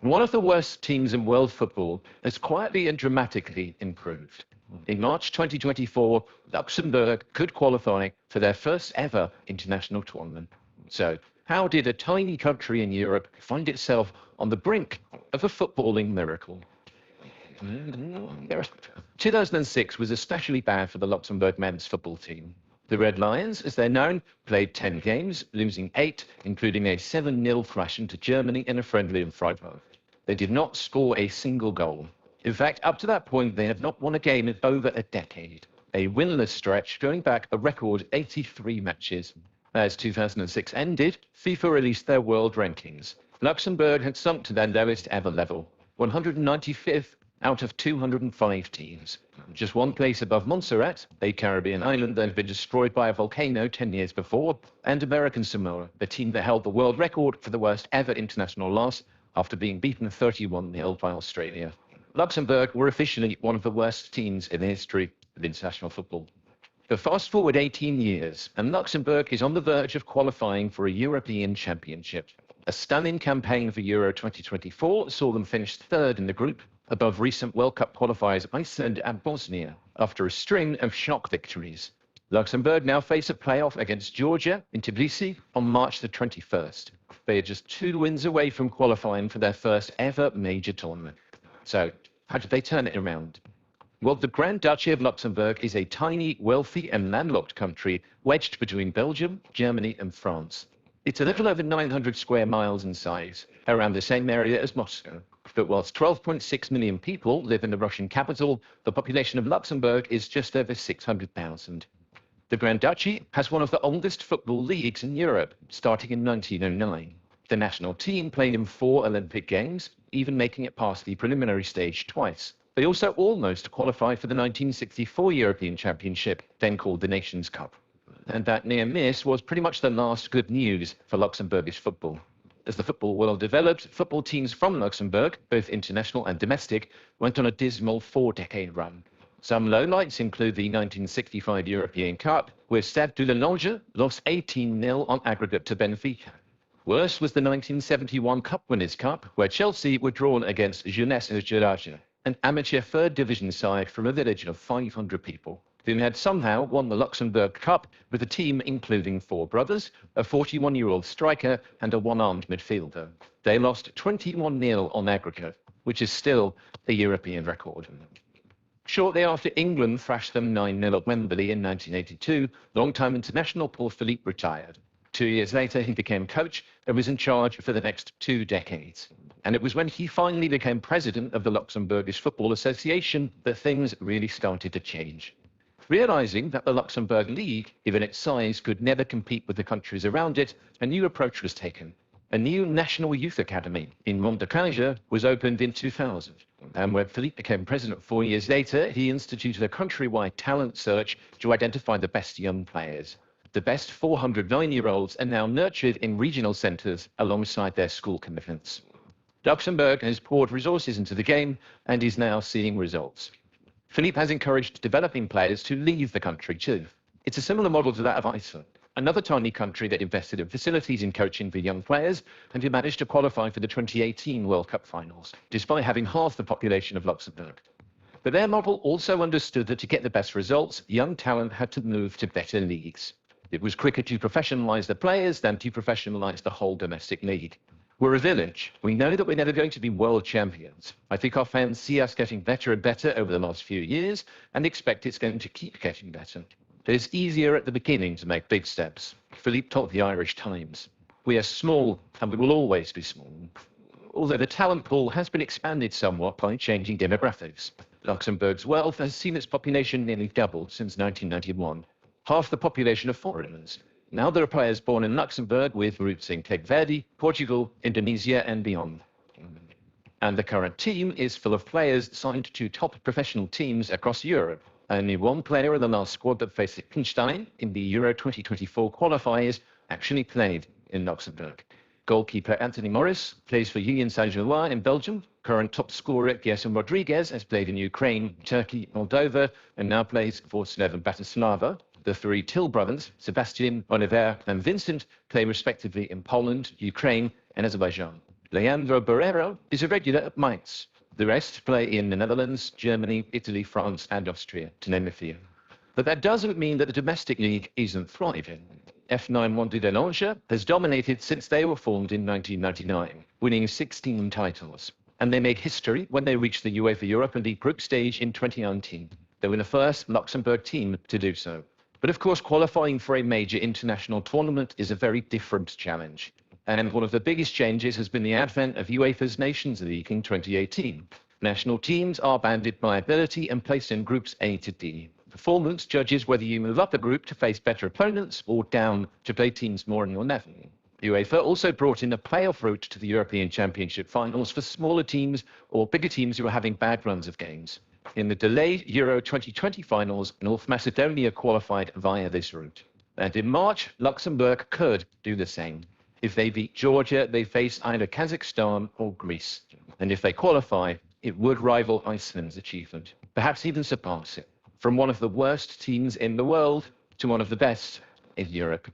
One of the worst teams in world football has quietly and dramatically improved. In March 2024, Luxembourg could qualify for their first ever international tournament. So, how did a tiny country in Europe find itself on the brink of a footballing miracle? 2006 was especially bad for the Luxembourg men's football team. The Red Lions, as they're known, played 10 games, losing 8, including a 7-0 thrashing to Germany in a friendly in Freiburg. They did not score a single goal. In fact, up to that point, they had not won a game in over a decade, a winless stretch going back a record 83 matches. As 2006 ended, FIFA released their world rankings. Luxembourg had sunk to their lowest ever level, 195th out of 205 teams. Just one place above Montserrat, a Caribbean island that had been destroyed by a volcano 10 years before, and American Samoa, the team that held the world record for the worst ever international loss after being beaten 31-0 by Australia. Luxembourg were officially one of the worst teams in the history of international football. But fast forward 18 years, and Luxembourg is on the verge of qualifying for a European Championship. A stunning campaign for Euro 2024 saw them finish third in the group, above recent World Cup qualifiers Iceland and Bosnia, after a string of shock victories. Luxembourg now face a playoff against Georgia in Tbilisi on March the 21st. They are just 2 wins away from qualifying for their first ever major tournament. So, how did they turn it around? Well, the Grand Duchy of Luxembourg is a tiny, wealthy and landlocked country wedged between Belgium, Germany and France. It's a little over 900 square miles in size, around the same area as Moscow. But whilst 12.6 million people live in the Russian capital, the population of Luxembourg is just over 600,000. The Grand Duchy has one of the oldest football leagues in Europe, starting in 1909. The national team played in 4 Olympic Games, even making it past the preliminary stage twice. They also almost qualified for the 1964 European Championship, then called the Nations Cup. And that near miss was pretty much the last good news for Luxembourgish football. As the football world developed, football teams from Luxembourg, both international and domestic, went on a dismal 4-decade run. Some lowlights include the 1965 European Cup, where Stade de Lange lost 18-0 on aggregate to Benfica. Worse was the 1971 Cup Winners' Cup, where Chelsea were drawn against Jeunesse Girardin, an amateur third division side from a village of 500 people, who had somehow won the Luxembourg Cup with a team including 4 brothers, a 41-year-old striker and a one-armed midfielder. They lost 21-0 on aggregate, which is still a European record. Shortly after England thrashed them 9-0 at Wembley in 1982, long-time international Paul Philippe retired. 2 years later, he became coach and was in charge for the next 2 decades. And it was when he finally became president of the Luxembourgish Football Association that things really started to change. Realizing that the Luxembourg League, given its size, could never compete with the countries around it, a new approach was taken. A new national youth academy in Mont-de-Cage was opened in 2000. And when Philippe became president 4 years later, he instituted a countrywide talent search to identify the best young players. The best 400 9-year-olds are now nurtured in regional centres alongside their school commitments. Luxembourg has poured resources into the game and is now seeing results. Philippe has encouraged developing players to leave the country too. It's a similar model to that of Iceland, another tiny country that invested in facilities in coaching for young players and who managed to qualify for the 2018 World Cup finals, despite having half the population of Luxembourg. But their model also understood that to get the best results, young talent had to move to better leagues. It was quicker to professionalise the players than to professionalise the whole domestic league. We're a village. We know that we're never going to be world champions. I think our fans see us getting better and better over the last few years and expect it's going to keep getting better. It's easier at the beginning to make big steps. Philippe told the Irish Times. We are small and we will always be small. Although the talent pool has been expanded somewhat by changing demographics. Luxembourg's wealth has seen its population nearly double since 1991. Half the population are foreigners. Now there are players born in Luxembourg with roots in Cape Verde, Portugal, Indonesia and beyond. And the current team is full of players signed to top professional teams across Europe. Only one player in the last squad that faced Liechtenstein in the Euro 2024 qualifiers actually played in Luxembourg. Goalkeeper Anthony Morris plays for Union Saint-Gilloise in Belgium. Current top scorer Gerson Rodriguez has played in Ukraine, Turkey, Moldova, and now plays for Slovan Bratislava. The 3 Till brothers, Sebastian, Oliver, and Vincent, play respectively in Poland, Ukraine, and Azerbaijan. Leandro Barrero is a regular at Mainz. The rest play in the Netherlands, Germany, Italy, France, and Austria, to name a few. But that doesn't mean that the domestic league isn't thriving. F9 Mondidalange has dominated since they were formed in 1999, winning 16 titles. And they made history when they reached the UEFA Europa League group stage in 2019. They were the first Luxembourg team to do so. But of course, qualifying for a major international tournament is a very different challenge. And one of the biggest changes has been the advent of UEFA's Nations League in 2018. National teams are banded by ability and placed in groups A to D. Performance judges whether you move up a group to face better opponents or down to play teams more on your level. UEFA also brought in a playoff route to the European Championship finals for smaller teams or bigger teams who are having bad runs of games. In the delayed Euro 2020 finals, North Macedonia qualified via this route. And in March, Luxembourg could do the same. If they beat Georgia, they face either Kazakhstan or Greece. And if they qualify, it would rival Iceland's achievement, perhaps even surpass it. From one of the worst teams in the world to one of the best in Europe.